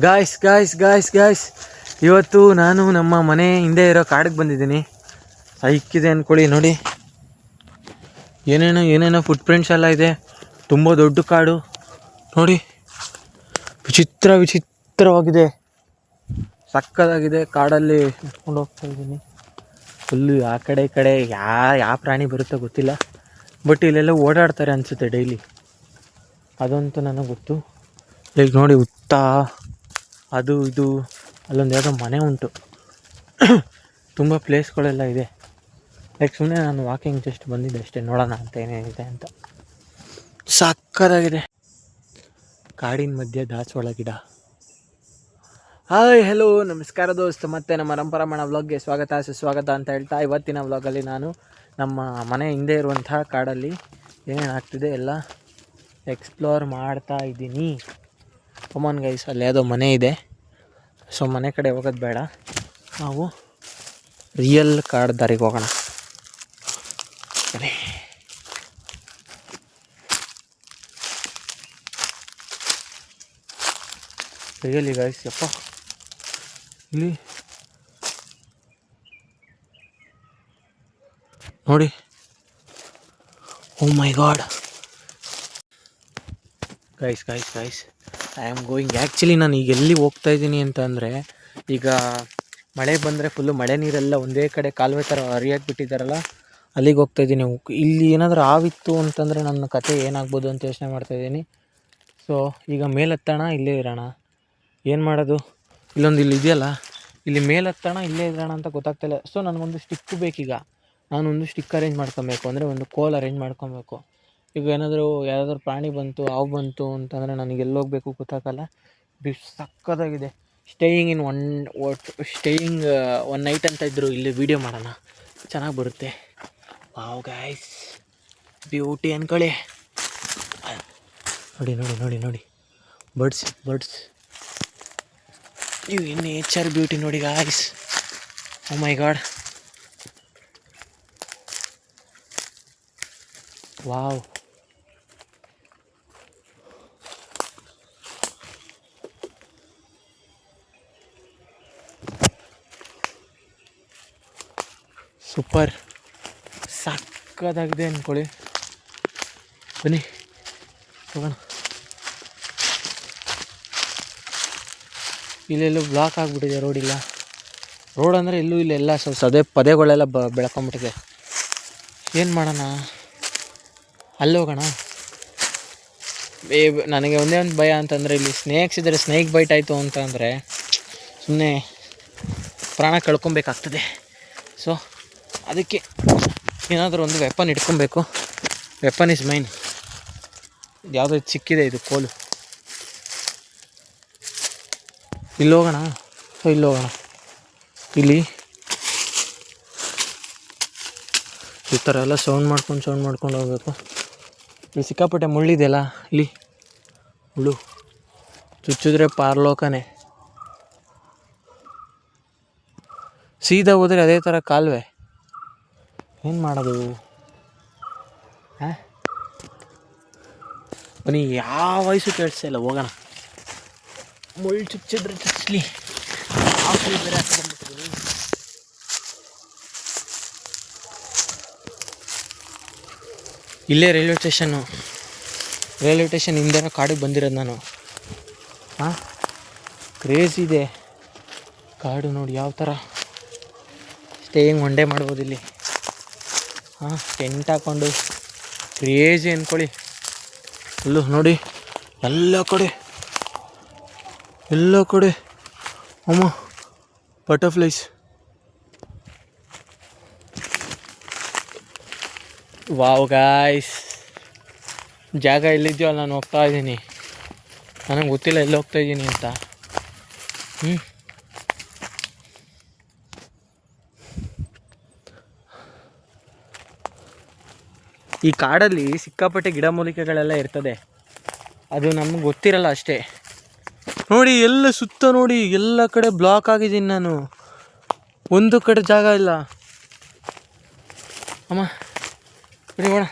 Guys guys guys guys ಇವತ್ತು ನಾನು ನಮ್ಮ ಮನೆ ಹಿಂದೆ ಇರೋ ಕಾಡಿಗೆ ಬಂದಿದ್ದೀನಿ. ಸೈಕ್ಕಿದೆ ಅಂದ್ಕೊಳ್ಳಿ. ನೋಡಿ ಏನೇನೋ ಫುಟ್ ಪ್ರಿಂಟ್ಸ್ ಎಲ್ಲ ಇದೆ. ತುಂಬ ದೊಡ್ಡ ಕಾಡು ನೋಡಿ, ವಿಚಿತ್ರವಾಗಿದೆ, ಸಕ್ಕದಾಗಿದೆ. ಕಾಡಲ್ಲಿ ನಡ್ಕೊಂಡು ಹೋಗ್ತಾ ಇದ್ದೀನಿ. ಫುಲ್ಲು ಆ ಕಡೆ ಈ ಕಡೆ ಯಾವ ಪ್ರಾಣಿ ಬರುತ್ತೋ ಗೊತ್ತಿಲ್ಲ, ಬಟ್ ಇಲ್ಲೆಲ್ಲ ಓಡಾಡ್ತಾರೆ ಅನಿಸುತ್ತೆ ಡೈಲಿ, ಅದಂತೂ ನನಗೆ ಗೊತ್ತು. ಈಗ ನೋಡಿ ಹುತ್ತ ಅದು ಇದು, ಅಲ್ಲೊಂದು ಯಾವುದೋ ಮನೆ ಉಂಟು. ತುಂಬ ಪ್ಲೇಸ್ಗಳೆಲ್ಲ ಇದೆ. ಲೈಕ್ ಸುಮ್ಮನೆ ನಾನು ವಾಕಿಂಗ್ ಜಸ್ಟ್ ಬಂದಿದ್ದೆ ಅಷ್ಟೇ, ನೋಡೋಣ ಅಂತ ಏನೇನಿದೆ ಅಂತ. ಸಕ್ಕತ್ತಾಗಿದೆ. ಕಾಡಿನ ಮಧ್ಯೆ ದಾಸವಾಳ ಗಿಡ. ಹಾಯ್ ಹಲೋ ನಮಸ್ಕಾರ ದೋಸ್ತ್, ಮತ್ತೆ ನಮ್ಮ ರಂಪರಮಣ ವ್ಲಾಗ್ಗೆ ಸ್ವಾಗತ ಸುಸ್ವಾಗತ ಅಂತ ಹೇಳ್ತಾ, ಇವತ್ತಿನ ವ್ಲಾಗಲ್ಲಿ ನಾನು ನಮ್ಮ ಮನೆ ಹಿಂದೆ ಇರುವಂತಹ ಕಾಡಲ್ಲಿ ಏನೇನು ಆಗ್ತಿದೆ ಎಲ್ಲ ಎಕ್ಸ್ಪ್ಲೋರ್ ಮಾಡ್ತಾ ಇದ್ದೀನಿ. ಕಾಮನ್ ಗೈಸ್, ಅಲ್ಲಿ ಯಾವುದೋ ಮನೆ ಇದೆ. ಸೊ ಮನೆ ಕಡೆ ಹೋಗೋದು ಬೇಡ, ನಾವು ರಿಯಲ್ ಕಾಡು ದಾರಿಗೆ ಹೋಗೋಣ. ರಿಯಲಿ ಗೈಸ್, ಯಪ್ಪ ಇಲ್ಲಿ ನೋಡಿ. Oh my God guys guys guys, I am going. Actually ನಾನು ಈಗ ಎಲ್ಲಿ ಹೋಗ್ತಾ ಇದ್ದೀನಿ ಅಂತ ಅಂದರೆ, ಈಗ ಮಳೆ ಬಂದರೆ ಫುಲ್ಲು ಮಳೆ ನೀರೆಲ್ಲ ಒಂದೇ ಕಡೆ ಕಾಲುವೆ ಥರ ಹರಿಯಾಗಿ ಬಿಟ್ಟಿದ್ದಾರಲ್ಲ, ಅಲ್ಲಿಗೆ ಹೋಗ್ತಾ ಇದ್ದೀನಿ. ಇಲ್ಲಿ ಏನಾದರೂ ಆವಿತ್ತು ಅಂತಂದರೆ ನನ್ನ ಕತೆ ಏನಾಗ್ಬೋದು ಅಂತ ಯೋಚನೆ ಮಾಡ್ತಾಯಿದ್ದೀನಿ. ಸೊ ಈಗ ಮೇಲೆ ಹತ್ತೋಣ, ಇಲ್ಲೇ ಇರೋಣ, ಏನು ಮಾಡೋದು. ಇಲ್ಲಿ ಇದೆಯಲ್ಲ, ಇಲ್ಲಿ ಮೇಲೆ ಹತ್ತೋಣ ಇಲ್ಲೇ ಇರೋಣ ಅಂತ ಗೊತ್ತಾಗ್ತಾಯಿಲ್ಲ. ಸೊ ನನಗೊಂದು ಸ್ಟಿಕ್ ಬೇಕೀಗ. ನಾನೊಂದು ಸ್ಟಿಕ್ ಅರೇಂಜ್ ಮಾಡ್ಕೊಬೇಕು, ಅಂದರೆ ಒಂದು ಕೋಲ್ ಅರೇಂಜ್ ಮಾಡ್ಕೊಬೇಕು. ಈಗ ಯಾವುದಾದ್ರೂ ಪ್ರಾಣಿ ಬಂತು, ಹಾವು ಬಂತು ಅಂತಂದರೆ ನನಗೆ ಎಲ್ಲೋಗಬೇಕು ಗೊತ್ತಾಗಲ್ಲ. ಸಕ್ಕತ್ತಾಗಿದೆ. ಸ್ಟೇಯಿಂಗ್ ಒನ್ ನೈಟ್ ಅಂತ ಇದ್ದರು. ಇಲ್ಲಿ ವೀಡಿಯೋ ಮಾಡೋಣ, ಚೆನ್ನಾಗಿ ಬರುತ್ತೆ. ವಾವ್ ಗೈಸ್, ಬ್ಯೂಟಿ ಅಂದ್ಕೊಳ್ಳಿ. ನೋಡಿ ನೋಡಿ ನೋಡಿ ನೋಡಿ, ಬರ್ಡ್ಸ್ ಇವು ನೇಚರ್ ಬ್ಯೂಟಿ ನೋಡಿ guys. O my god, wow. Super, ಸಕ್ಕದಾಗಿದೆ ಅಂದ್ಕೊಳ್ಳಿ. ಬನ್ನಿ ಹೋಗೋಣ. ಇಲ್ಲೆಲ್ಲೂ ಬ್ಲಾಕ್ ಆಗಿಬಿಟ್ಟಿದೆ, ರೋಡಿಲ್ಲ. ರೋಡ್ ಅಂದರೆ ಎಲ್ಲೂ ಇಲ್ಲೆಲ್ಲ ಪದೇಗಳೆಲ್ಲ ಬೆಳ್ಕೊಂಬಿಟ್ಟಿದೆ. ಏನು ಮಾಡೋಣ, ಅಲ್ಲಿ ಹೋಗೋಣ. ನನಗೆ ಒಂದೇ ಒಂದು ಭಯ ಅಂತಂದರೆ, ಇಲ್ಲಿ ಸ್ನೇಕ್ಸ್ ಇದ್ದರೆ, ಸ್ನೇಕ್ ಬೈಟ್ ಆಯಿತು ಅಂತಂದರೆ ಸುಮ್ಮನೆ ಪ್ರಾಣ ಕಳ್ಕೊಬೇಕಾಗ್ತದೆ. ಸೊ ಅದಕ್ಕೆ ಏನಾದರೂ ಒಂದು ವೆಪನ್ ಇಟ್ಕೊಬೇಕು. Weapon is mine. ಯಾವುದೋ ಸಿಕ್ಕಿದೆ, ಇದು ಕೋಲು. ಇಲ್ಲಿ ಹೋಗೋಣ. ಇಲ್ಲಿ ಈ ಥರ ಎಲ್ಲ ಸೌಂಡ್ ಮಾಡ್ಕೊಂಡು ಹೋಗ್ಬೇಕು. ಇಲ್ಲಿ ಸಿಕ್ಕಾಪಟ್ಟೆ ಮುಳ್ಳಿದೆಯಲ್ಲ, ಇಲ್ಲಿ ಮುಳ್ಳು ಚುಚ್ಚಿದ್ರೆ ಪಾರ್ಲೋಕನೇ. ಸೀದಾ ಹೋದರೆ ಅದೇ ಥರ ಕಾಲುವೆ. ಏನು ಮಾಡೋದು? ಬನ್ನಿ, ಯಾವ ವಯಸ್ಸು ಕೇಳಿಸ್ತಾ ಇಲ್ಲ, ಹೋಗೋಣ. ಮುಳ್ಳು ಚುಚ್ಚಿದ್ರೆ ಚುಚ್ಚಲಿ. ಬೇರೆ ಇಲ್ಲೇ ರೈಲ್ವೆ ಸ್ಟೇಷನ್ ಹಿಂದೆ ಕಾಡಿಗೆ ಬಂದಿರೋದು ನಾನು. ಕ್ರೇಜ್ ಇದೆ ಕಾಡು ನೋಡಿ, ಯಾವ ಥರ ಸ್ಟೇಯಿಂಗ್ ಒನ್ ಡೇ ಮಾಡ್ಬೋದು ಇಲ್ಲಿ. ಟೆಂಟ್ ಹಾಕ್ಕೊಂಡು ಕ್ರೇಜಿ ಅಂದ್ಕೊಳ್ಳಿ. ಅಲ್ಲೂ ನೋಡಿ, ಎಲ್ಲ ಕಡೆ ಅಮ್ಮ ಬಟರ್ಫ್ಲೈಸ್. ವಾವ್ ಗಾಯ್ಸ್, ಜಾಗ ಎಲ್ಲಿದೆಯೋ ನಾನು ಹೋಗ್ತಾ ಇದ್ದೀನಿ. ನನಗೆ ಗೊತ್ತಿಲ್ಲ ಎಲ್ಲಿ ಹೋಗ್ತಾ ಇದ್ದೀನಿ ಅಂತ. ಈ ಕಾಡಲ್ಲಿ ಸಿಕ್ಕಾಪಟ್ಟೆ ಗಿಡಮೂಲಿಕೆಗಳೆಲ್ಲ ಇರ್ತದೆ, ಅದು ನಮಗೆ ಗೊತ್ತಿರಲ್ಲ ಅಷ್ಟೇ. ನೋಡಿ ಎಲ್ಲ ಸುತ್ತ ನೋಡಿ, ಎಲ್ಲ ಕಡೆ ಬ್ಲಾಕ್ ಆಗಿದ್ದೀನಿ ನಾನು, ಒಂದು ಕಡೆ ಜಾಗ ಇಲ್ಲ. ಅಮ್ಮ ಬರೀ ಹೋಣ.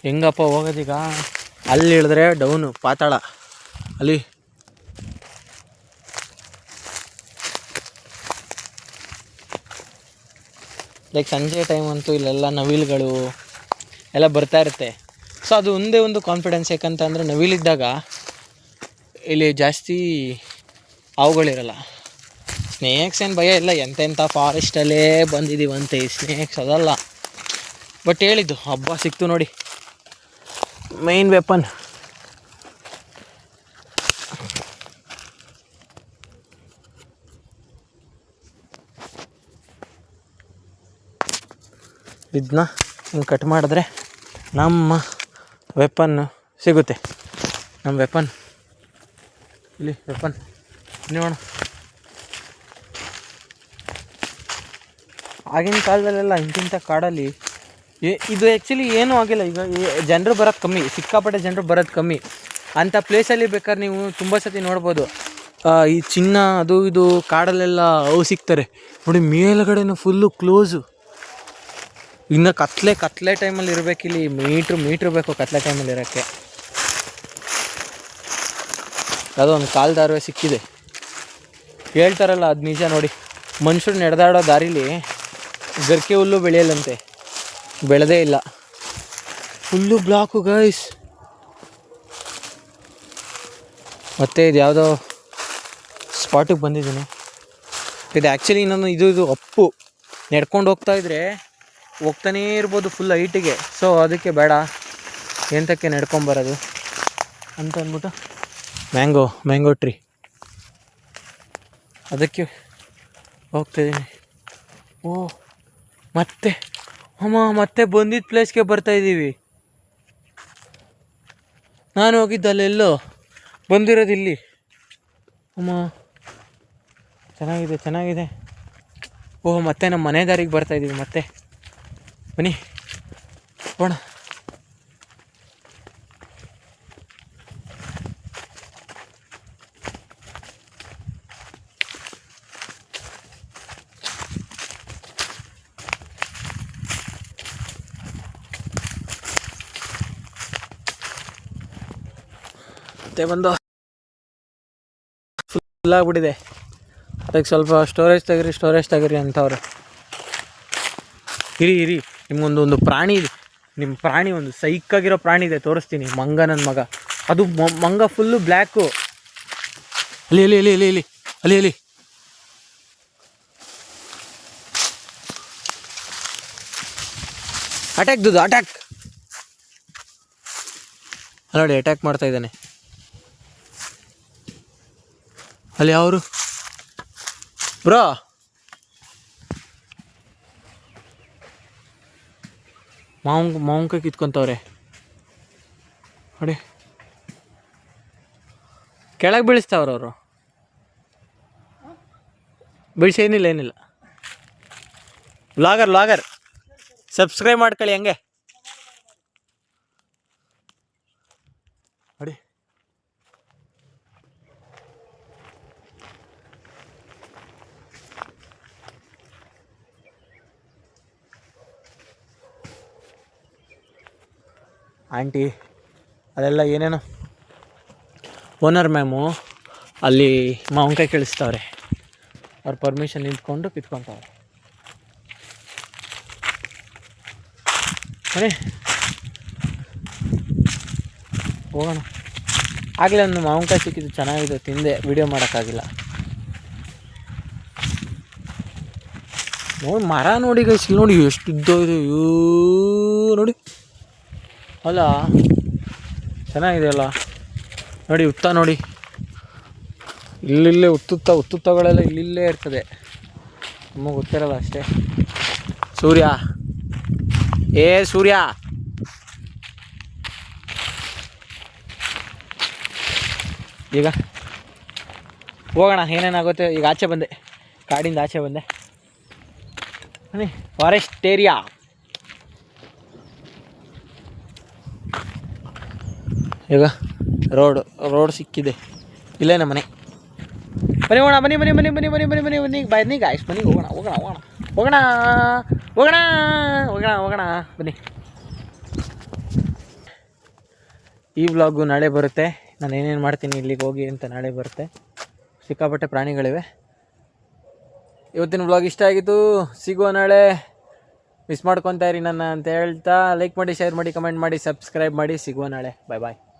ಹೆಂಗಪ್ಪ ಹೋಗೋದೀಗ? ಅಲ್ಲಿ ಇಳಿದ್ರೆ ಡೌನು, ಪಾತಾಳ. ಅಲ್ಲಿ ಲೈಕ್ ಸಂಜೆ ಟೈಮ್ ಅಂತೂ ಇಲ್ಲೆಲ್ಲ ನವಿಲುಗಳು ಎಲ್ಲ ಬರ್ತಾ ಇರುತ್ತೆ. ಸೊ ಅದು ಒಂದೇ ಒಂದು ಕಾನ್ಫಿಡೆನ್ಸ್, ಯಾಕಂತಂದರೆ ನವಿಲಿದ್ದಾಗ ಇಲ್ಲಿ ಜಾಸ್ತಿ ಹಾವುಗಳಿರಲ್ಲ. ಸ್ನೇಕ್ಸ್ ಏನು ಭಯ ಇಲ್ಲ, ಎಂತೆಂಥ ಫಾರೆಸ್ಟಲ್ಲೇ ಬಂದಿದ್ದೀವಂತೆ ಈ ಸ್ನೇಕ್ಸ್ ಅದಲ್ಲ. ಬಟ್ ಹೇಳಿದ್ದು ಹಬ್ಬ ಸಿಕ್ತು ನೋಡಿ, ಮೈನ್ ವೆಪನ್. ಇದನ್ನ ಹಿಂಗೆ ಕಟ್ ಮಾಡಿದ್ರೆ ನಮ್ಮ ವೆಪನ್ ಸಿಗುತ್ತೆ. ನಮ್ಮ ವೆಪನ್ ಇಲ್ಲಿ ವೆಪನ್ ನೋಡೋಣ. ಆಗಿನ ಕಾಲದಲ್ಲೆಲ್ಲ ಇಂತಿಂಥ ಕಾಡಲ್ಲಿ ಇದು ಆ್ಯಕ್ಚುಲಿ ಏನೂ ಆಗಿಲ್ಲ. ಈಗ ಜನರು ಬರೋದು ಕಮ್ಮಿ, ಸಿಕ್ಕಾಪಟ್ಟೆ ಜನರು ಬರೋದು ಕಮ್ಮಿ. ಅಂಥ ಪ್ಲೇಸಲ್ಲಿ ಬೇಕಾದ್ರೆ ನೀವು ತುಂಬ ಸತಿ ನೋಡ್ಬೋದು, ಈ ಚಿನ್ನ ಅದು ಇದು ಕಾಡಲ್ಲೆಲ್ಲ ಅವು ಸಿಗ್ತಾರೆ ನೋಡಿ. ಮೇಲ್ಗಡೆನೂ ಫುಲ್ಲು ಕ್ಲೋಸು. ಇನ್ನು ಕತ್ಲೆ ಟೈಮಲ್ಲಿ ಇರಬೇಕಿಲ್ಲಿ, ಮೀಟ್ರ್ ಬೇಕು ಕತ್ಲೆ ಟೈಮಲ್ಲಿ ಇರೋಕ್ಕೆ. ಯಾವುದೋ ಒಂದು ಕಾಲ್ದಾರವೇ ಸಿಕ್ಕಿದೆ. ಹೇಳ್ತಾರಲ್ಲ ಅದು ನಿಜ ನೋಡಿ. ಮನುಷ್ಯರು ನಡೆದಾಡೋ ದಾರಿಲಿ ಗರಿಕೆ ಹುಲ್ಲು ಬೆಳೆಯಲ್ಲಂತೆ, ಬೆಳೆದೇ ಇಲ್ಲ, ಫುಲ್ಲು ಬ್ಲಾಕು ಗೈಸ್. ಮತ್ತು ಇದು ಯಾವುದೋ ಸ್ಪಾಟಿಗೆ ಬಂದಿದ್ದೀನಿ. ಇದು ಆ್ಯಕ್ಚುಲಿ ನಾನು ಇದು ಅಪ್ಪು ನಡ್ಕೊಂಡು ಹೋಗ್ತಾನೇ ಇರ್ಬೋದು ಫುಲ್ ಹೈಟಿಗೆ. ಸೊ ಅದಕ್ಕೆ ಬೇಡ ಎಂತಕ್ಕೆ ನಡ್ಕೊಂಬರೋದು ಅಂತ ಅಂದ್ಬಿಟ್ಟು ಮ್ಯಾಂಗೋ ಟ್ರೀ ಅದಕ್ಕೆ ಹೋಗ್ತಾಯಿದ್ದೀನಿ. ಮತ್ತೆ ಬಂದಿದ್ದ ಪ್ಲೇಸ್ಗೆ ಬರ್ತಾಯಿದ್ದೀವಿ. ನಾನು ಹೋಗಿದ್ದಲ್ಲೆಲ್ಲೋ, ಬಂದಿರೋದು ಇಲ್ಲಿ. ಚೆನ್ನಾಗಿದೆ. ಮತ್ತೆ ನಮ್ಮ ಮನೆ ದಾರಿಗೆ ಬರ್ತಾಯಿದ್ದೀವಿ. ಮತ್ತೆ ಬನ್ನಿ ಹೋಣ. ಮತ್ತೆ ಬಂದು ಫುಲ್ ಆಗ್ಬಿಟ್ಟಿದೆ. ಅದಕ್ಕೆ ಸ್ವಲ್ಪ ಸ್ಟೋರೇಜ್ ತೆಗೀರಿ ಅಂತವ್ರೆ. ಇರಿ ನಿಮ್ಗೊಂದು ಪ್ರಾಣಿ ಇದೆ. ನಿಮ್ಮ ಪ್ರಾಣಿ ಒಂದು ಸೈಕಾಗಿರೋ ಪ್ರಾಣಿ ಇದೆ, ತೋರಿಸ್ತೀನಿ. ಮಂಗ, ನನ್ನ ಮಗ. ಅದು ಮಂಗ ಫುಲ್ಲು ಬ್ಲ್ಯಾಕು. ಅಲ್ಲಿ ಅಟ್ಯಾಕ್ ನೋಡಿ, ಅಟ್ಯಾಕ್ ಮಾಡ್ತಾ ಇದ್ದಾನೆ. ಅಲ್ಲಿ ಅವರು ಬ್ರೋ, ಮಾವಂಕ ಕಿತ್ಕೊಂತವ್ರೆ ನೋಡಿ. ಕೆಳಗೆ ಬೀಳಿಸ್ತಾವ್ರವರು. ಬೀಳ್ಸಿ ಏನಿಲ್ಲ. ವ್ಲಾಗರ್ ಸಬ್ಸ್ಕ್ರೈಬ್ ಮಾಡ್ಕೊಳ್ಳಿ ಹಂಗೆ ನೋಡಿ. ಆಂಟಿ ಅದೆಲ್ಲ ಏನೇನೋ ಓನರ್ ಮ್ಯಾಮು ಅಲ್ಲಿ ಮಾವಂಕಾಯಿ ಕಳಿಸ್ತವ್ರೆ. ಅವ್ರ ಪರ್ಮಿಷನ್ ನಿಂತ್ಕೊಂಡು ಕಿತ್ಕೊತಾವ್ರೆ. ಅರೆ ಹೋಗೋಣ. ಆಗಲೇ ಒಂದು ಮಾವಂಕಾಯಿ ಸಿಕ್ಕಿದ್ದು, ಚೆನ್ನಾಗಿದೆ, ತಿಂದೆ. ವಿಡಿಯೋ ಮಾಡೋಕ್ಕಾಗಿಲ್ಲ. ನೋಡಿ ಮರ ನೋಡಿ ಗೈಸ್, ಇಲ್ಲಿ ನೋಡಿ ಎಷ್ಟು ಉದ್ದ ಇದೆ ನೋಡಿ. ಅಲ್ಲ ಚೆನ್ನಾಗಿದೆ ಅಲ್ಲ ನೋಡಿ. ಉತ್ತ ನೋಡಿ, ಇಲ್ಲಿಲ್ಲೇ ಉತ್ತುತ್ತಗಳೆಲ್ಲ ಇಲ್ಲಿಲ್ಲೇ ಇರ್ತದೆ. ನಮಗೆ ಗೊತ್ತಿರಲ್ಲ ಅಷ್ಟೇ. ಸೂರ್ಯ ಈಗ ಹೋಗೋಣ. ಏನೇನಾಗುತ್ತೆ ಈಗ. ಆಚೆ ಬಂದೆ, ಕಾಡಿಂದ ಆಚೆ ಬಂದೆ. Forest area. ಈಗ ರೋಡ್ ಸಿಕ್ಕಿದೆ. ಇಲ್ಲೇ ನಮ್ಮ ಮನೆ. ಬನ್ನಿ ಹೋಗೋಣ, ಬನ್ನಿ ಬನ್ನಿ ಗಾಯ್ಸ್, ಬನ್ನಿ ಹೋಗೋಣ ಬನ್ನಿ. ಈ ವ್ಲಾಗು ನಾಳೆ ಬರುತ್ತೆ. ನಾನು ಏನೇನು ಮಾಡ್ತೀನಿ ಇಲ್ಲಿಗೆ ಹೋಗಿ ಅಂತ ನಾಳೆ ಬರುತ್ತೆ. ಸಿಕ್ಕಾಪಟ್ಟೆ ಪ್ರಾಣಿಗಳಿವೆ. ಇವತ್ತಿನ ವ್ಲಾಗ್ ಇಷ್ಟ ಆಗಿತ್ತು. ಸಿಗುವ ನಾಳೆ. ಮಿಸ್ ಮಾಡ್ಕೊತಾ ಇರಿ ನನ್ನ ಅಂತ ಹೇಳ್ತಾ ಲೈಕ್ ಮಾಡಿ, ಶೇರ್ ಮಾಡಿ, ಕಮೆಂಟ್ ಮಾಡಿ, ಸಬ್ಸ್ಕ್ರೈಬ್ ಮಾಡಿ. ಸಿಗುವ ನಾಳೆ. ಬಾಯ್ ಬಾಯ್.